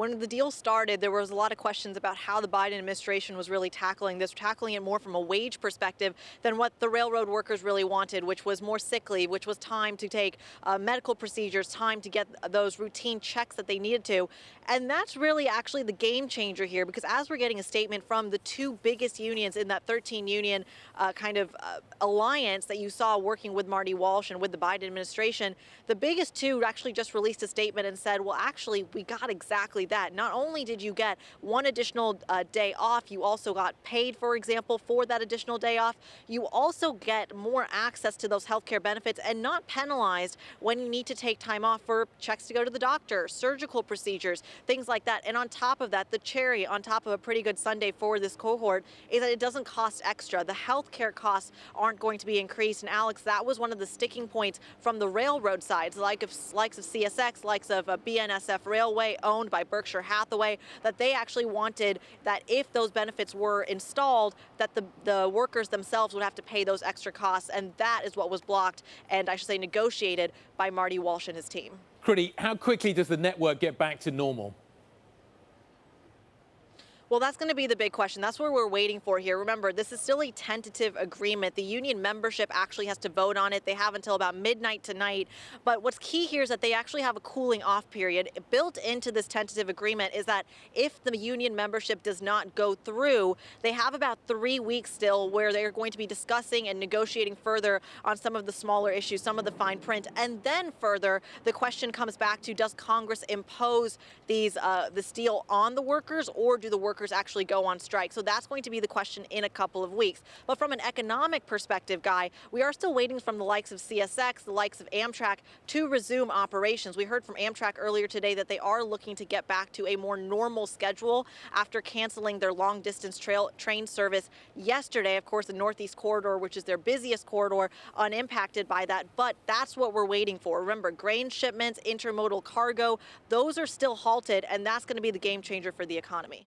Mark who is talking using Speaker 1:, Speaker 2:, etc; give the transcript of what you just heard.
Speaker 1: when the deal started, there was a lot of questions about how the Biden administration was really tackling this, tackling it more from a wage perspective than what the railroad workers really wanted, which was more sick leave, which was time to take medical procedures, time to get those routine checks that they needed to. And that's really actually the game changer here, because as we're getting a statement from the two biggest unions in that 13 union alliance that you saw working with Marty Walsh and with the Biden administration, the biggest two actually just released a statement and said, well, actually, we got exactly that. Not only did you get one additional day off, you also got paid, for example, for that additional day off. You also get more access to those healthcare benefits and not penalized when you need to take time off for checks to go to the doctor, surgical procedures, things like that. And on top of that, the cherry on top of a pretty good Sunday for this cohort is that it doesn't cost extra. The healthcare costs aren't going to be increased. And Alex, that was one of the sticking points from the railroad sides, likes of CSX, likes of BNSF Railway, owned by Berkshire Hathaway, that they actually wanted that if those benefits were installed, that the workers themselves would have to pay those extra costs. And that is what was blocked and, I should say, negotiated by Marty Walsh and his team.
Speaker 2: Kriti, how quickly does the network get back to normal?
Speaker 1: Well, that's going to be the big question. That's what we're waiting for here. Remember, this is still a tentative agreement. The union membership actually has to vote on it. They have until about midnight tonight. But what's key here is that they actually have a cooling off period. Built into this tentative agreement is that if the union membership does not go through, they have about 3 weeks still where they're going to be discussing and negotiating further on some of the smaller issues, some of the fine print. And then further, the question comes back to, does Congress impose this deal on the workers, or do the workers actually go on strike? So that's going to be the question in a couple of weeks. But from an economic perspective, Guy, we are still waiting from the likes of CSX, the likes of Amtrak to resume operations. We heard from Amtrak earlier today that they are looking to get back to a more normal schedule after canceling their long distance train service yesterday. Of course, the Northeast Corridor, which is their busiest corridor, unimpacted by that. But that's what we're waiting for. Remember, grain shipments, intermodal cargo, those are still halted, and that's going to be the game changer for the economy.